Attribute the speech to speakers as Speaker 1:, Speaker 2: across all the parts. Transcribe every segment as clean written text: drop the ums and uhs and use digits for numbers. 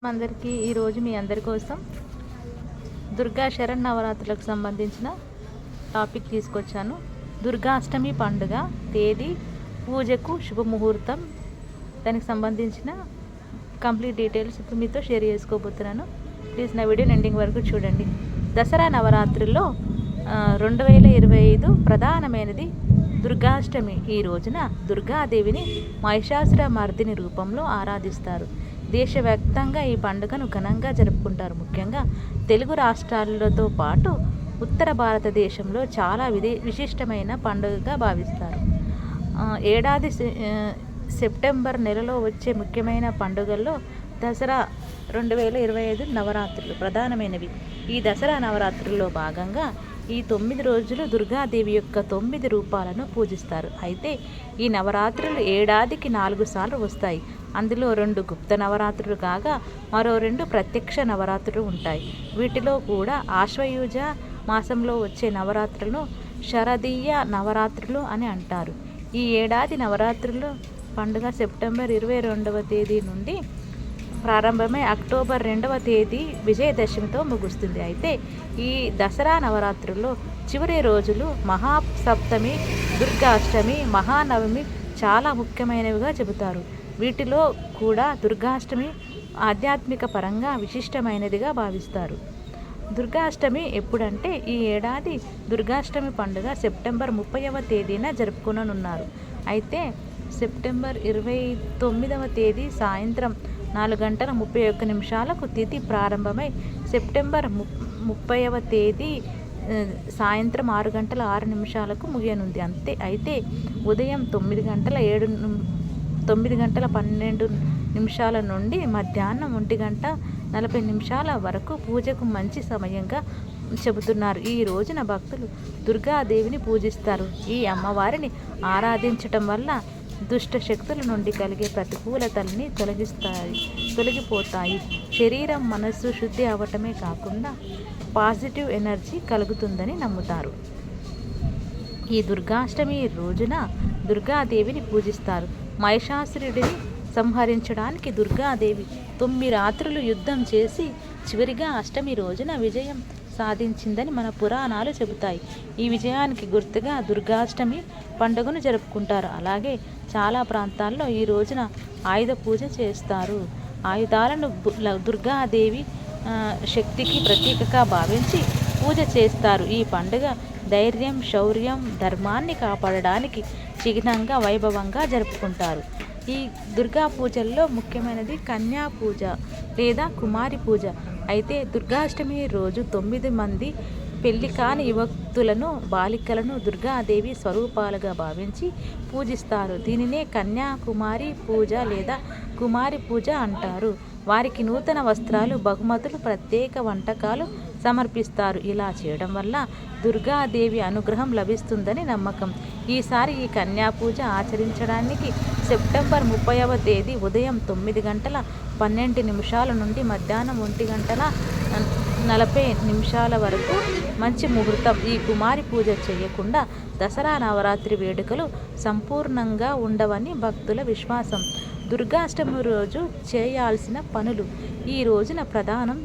Speaker 1: అందరికీ ఈరోజు మీ అందరి కోసం దుర్గా శరన్నవరాత్రులకు సంబంధించిన టాపిక్ తీసుకొచ్చాను. దుర్గాష్టమి పండుగ తేదీ, పూజకు శుభముహూర్తం, దానికి సంబంధించిన కంప్లీట్ డీటెయిల్స్ ఇప్పుడు మీతో షేర్ చేసుకోబోతున్నాను. ప్లీజ్ నా వీడియోని ఎండింగ్ వరకు చూడండి. దసరా నవరాత్రుల్లో 2025 ప్రధానమైనది దుర్గాష్టమి. ఈ రోజున దుర్గాదేవిని మహిషాసుర మర్దిని రూపంలో ఆరాధిస్తారు. దేశవ్యాప్తంగా ఈ పండుగను ఘనంగా జరుపుకుంటారు. ముఖ్యంగా తెలుగు రాష్ట్రాలతో పాటు ఉత్తర భారతదేశంలో చాలా విశిష్టమైన పండుగగా భావిస్తారు. ఏడాది సెప్టెంబర్ నెలలో వచ్చే ముఖ్యమైన పండుగల్లో దసరా 2025 నవరాత్రులు ప్రధానమైనవి. ఈ దసరా నవరాత్రుల్లో భాగంగా ఈ 9 రోజులు దుర్గాదేవి యొక్క 9 రూపాలను పూజిస్తారు. అయితే ఈ నవరాత్రులు ఏడాదికి 4 సార్లు వస్తాయి. అందులో 2 గుప్త నవరాత్రులు కాగా మరో 2 ప్రత్యక్ష నవరాత్రులు ఉంటాయి. వీటిలో కూడా ఆశ్వయుజ మాసంలో వచ్చే నవరాత్రులను శరదీయ నవరాత్రులు అని అంటారు. ఈ ఏడాది నవరాత్రులు పండుగ సెప్టెంబర్ 22వ తేదీ నుండి ప్రారంభమై అక్టోబర్ 2వ తేదీ విజయదశమితో ముగుస్తుంది. అయితే ఈ దసరా నవరాత్రుల్లో చివరి రోజులు మహాసప్తమి, దుర్గాష్టమి, మహానవమి చాలా ముఖ్యమైనవిగా చెబుతారు. వీటిలో కూడా దుర్గాష్టమి ఆధ్యాత్మిక పరంగా విశిష్టమైనదిగా భావిస్తారు. దుర్గాష్టమి ఎప్పుడంటే ఈ ఏడాది దుర్గాష్టమి పండుగ సెప్టెంబర్ 30వ తేదీన జరుపుకోనున్నారు. అయితే సెప్టెంబర్ 29వ తేదీ సాయంత్రం 4:31 తిథి ప్రారంభమై సెప్టెంబర్ 30వ తేదీ సాయంత్రం 6:06 ముగియనుంది. అయితే ఉదయం 9:12 నుండి మధ్యాహ్నం 1:40 వరకు పూజకు మంచి సమయంగా చెబుతున్నారు. ఈ రోజున భక్తులు దుర్గాదేవిని పూజిస్తారు. ఈ అమ్మవారిని ఆరాధించటం వల్ల దుష్ట శక్తుల నుండి కలిగే ప్రతికూలతల్ని తొలగిపోతాయి. శరీరం, మనస్సు శుద్ధి అవ్వటమే కాకుండా పాజిటివ్ ఎనర్జీ కలుగుతుందని నమ్ముతారు. ఈ దుర్గాష్టమి రోజున దుర్గాదేవిని పూజిస్తారు. మహిషాసురుడిని సంహరించడానికి దుర్గాదేవి 9 రాత్రులు యుద్ధం చేసి చివరిగా అష్టమి రోజున విజయం సాధించిందని మన పురాణాలు చెబుతాయి. ఈ విజయానికి గుర్తుగా దుర్గాష్టమి పండుగను జరుపుకుంటారు. అలాగే చాలా ప్రాంతాల్లో ఈ రోజున ఆయుధ పూజ చేస్తారు. ఆయుధాలను దుర్గాదేవి శక్తికి ప్రతీకగా భావించి పూజ చేస్తారు. ఈ పండుగ ధైర్యం, శౌర్యం, ధర్మాన్ని కాపాడడానికి చిహ్నంగా వైభవంగా జరుపుకుంటారు. ఈ దుర్గా పూజల్లో ముఖ్యమైనది కన్యా పూజ లేదా కుమారి పూజ. అయితే దుర్గాష్టమి రోజు 9 మంది పెళ్లి కాని యువతులను, బాలికలను దుర్గాదేవి స్వరూపాలుగా భావించి పూజిస్తారు. దీనినే కన్యాకుమారి పూజ లేదా కుమారి పూజ అంటారు. వారికి నూతన వస్త్రాలు, బహుమతులు, ప్రత్యేక వంటకాలు సమర్పిస్తారు. ఇలా చేయడం వల్ల దుర్గాదేవి అనుగ్రహం లభిస్తుందని నమ్మకం. ఈసారి ఈ కన్యా పూజ ఆచరించడానికి సెప్టెంబర్ 30వ తేదీ ఉదయం 9:12 నుండి మధ్యాహ్నం 1:40 వరకు మంచి ముహూర్తం. ఈ కుమారి పూజ చేయకుండా దసరా నవరాత్రి వేడుకలు సంపూర్ణంగా ఉండవని భక్తుల విశ్వాసం. దుర్గాష్టమి రోజు చేయాల్సిన పనులు. ఈ రోజున ప్రధానం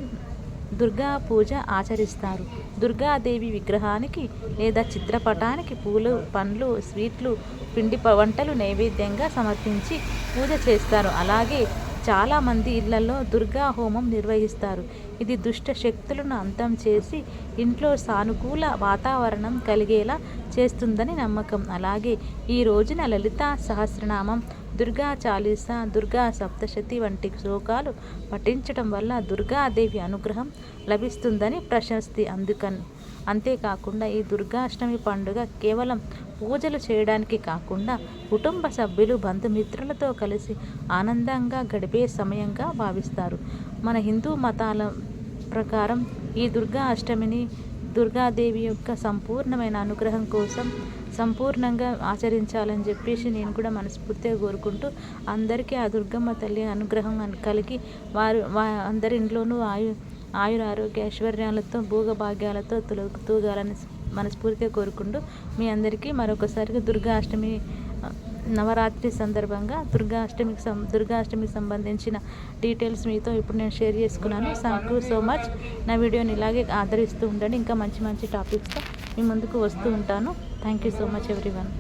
Speaker 1: దుర్గా పూజ ఆచరిస్తారు. దుర్గాదేవి విగ్రహానికి లేదా చిత్రపటానికి పూలు, పండ్లు, స్వీట్లు, పిండి వంటలు నైవేద్యంగా సమర్పించి పూజ చేస్తారు. అలాగే చాలామంది ఇళ్లలో దుర్గా హోమం నిర్వహిస్తారు. ఇది దుష్ట శక్తులను అంతం చేసి ఇంట్లో సానుకూల వాతావరణం కలిగేలా చేస్తుందని నమ్మకం. అలాగే ఈ రోజున లలితా సహస్రనామం, దుర్గా చాలీసా, దుర్గా సప్తశతి వంటి శ్లోకాలు పఠించటం వల్ల దుర్గాదేవి అనుగ్రహం లభిస్తుందని ప్రశస్తి. అంతేకాకుండా ఈ దుర్గాష్టమి పండుగ కేవలం పూజలు చేయడానికి కాకుండా కుటుంబ సభ్యులు, బంధుమిత్రులతో కలిసి ఆనందంగా గడిపే సమయంగా భావిస్తారు. మన హిందూ మతాల ప్రకారం ఈ దుర్గా అష్టమిని దుర్గాదేవి యొక్క సంపూర్ణమైన అనుగ్రహం కోసం సంపూర్ణంగా ఆచరించాలని చెప్పేసి నేను కూడా మనస్ఫూర్తిగా కోరుకుంటూ అందరికీ ఆ దుర్గమ్మ తల్లి అనుగ్రహం కలిగి అందరి ఇంట్లోనూ ఆయుర ఆరోగ్య ఐశ్వర్యాలతో భోగభాగ్యాలతో తూగాలని మనస్ఫూర్తిగా కోరుకుంటూ మీ అందరికీ మరొకసారిగా దుర్గా అష్టమి నవరాత్రి సందర్భంగా దుర్గాష్టమికి సంబంధించిన డీటెయిల్స్ మీతో ఇప్పుడు నేను షేర్ చేసుకున్నాను. Thank you so much. నా వీడియోని ఇలాగే ఆదరిస్తూ ఉండండి. ఇంకా మంచి మంచి టాపిక్స్తో మీ ముందుకు వస్తూ ఉంటాను. Thank you so much everyone.